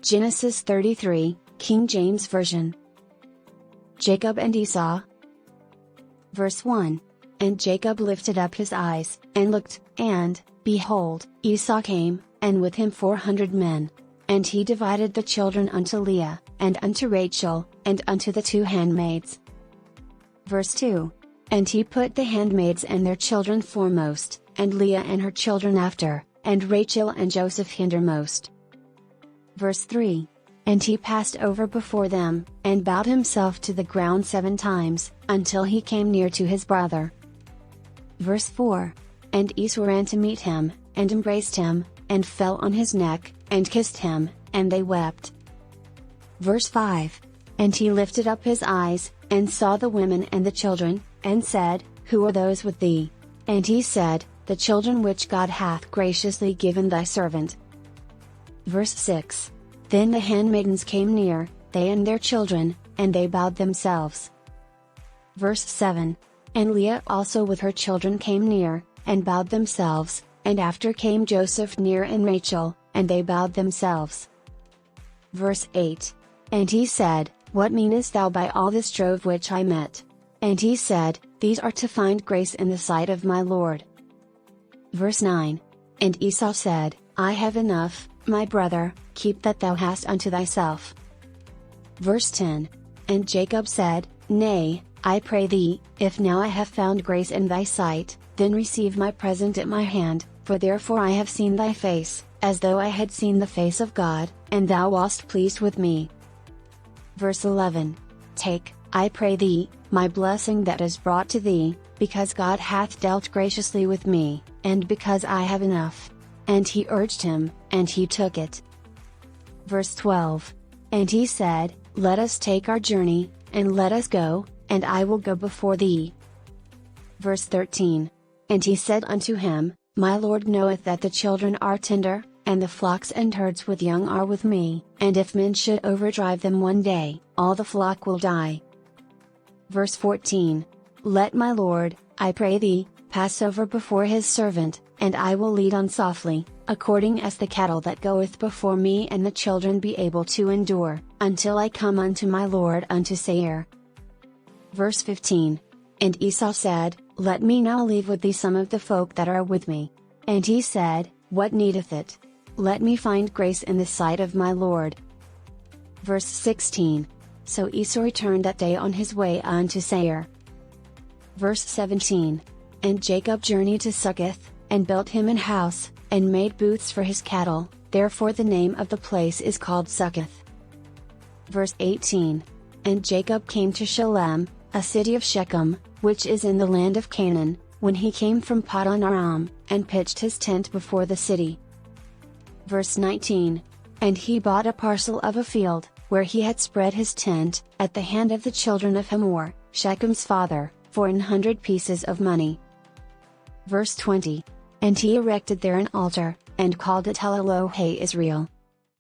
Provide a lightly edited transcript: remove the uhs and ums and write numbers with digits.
Genesis 33, King James Version. Jacob and Esau. Verse 1. And Jacob lifted up his eyes, and looked, and, behold, Esau came, and with him 400 men. And he divided the children unto Leah, and unto Rachel, and unto the 2 handmaids. Verse 2. And he put the handmaids and their children foremost, and Leah and her children after, and Rachel and Joseph hindermost. Verse 3. And he passed over before them, and bowed himself to the ground 7 times, until he came near to his brother. Verse 4. And Esau ran to meet him, and embraced him, and fell on his neck, and kissed him, and they wept. Verse 5. And he lifted up his eyes, and saw the women and the children, and said, Who are those with thee? And he said, The children which God hath graciously given thy servant. Verse 6. Then the handmaidens came near, they and their children, and they bowed themselves. Verse 7. And Leah also with her children came near, and bowed themselves, and after came Joseph near and Rachel, and they bowed themselves. Verse 8. And he said, What meanest thou by all this drove which I met? And he said, These are to find grace in the sight of my Lord. Verse 9. And Esau said, I have enough, my brother, keep that thou hast unto thyself. Verse 10. And Jacob said, Nay, I pray thee, if now I have found grace in thy sight, then receive my present at my hand, for therefore I have seen thy face, as though I had seen the face of God, and thou wast pleased with me. Verse 11. Take, I pray thee, my blessing that is brought to thee, because God hath dealt graciously with me, and because I have enough. And he urged him, and he took it. Verse 12. And he said, Let us take our journey, and let us go, and I will go before thee. Verse 13. And he said unto him, My Lord knoweth that the children are tender, and the flocks and herds with young are with me, and if men should overdrive them one day, all the flock will die. Verse 14. Let my Lord, I pray thee, pass over before his servant, and I will lead on softly, according as the cattle that goeth before me and the children be able to endure, until I come unto my Lord unto Seir. Verse 15. And Esau said, Let me now leave with thee some of the folk that are with me. And he said, What needeth it? Let me find grace in the sight of my Lord. Verse 16. So Esau returned that day on his way unto Seir. Verse 17. And Jacob journeyed to Succoth, and built him an house, and made booths for his cattle, therefore the name of the place is called Succoth. Verse 18. And Jacob came to Shalem, a city of Shechem, which is in the land of Canaan, when he came from Paddan Aram, and pitched his tent before the city. Verse 19. And he bought a parcel of a field, where he had spread his tent, at the hand of the children of Hamor, Shechem's father, for 100 pieces of money. Verse 20. And he erected there an altar, and called it El Elohe Israel.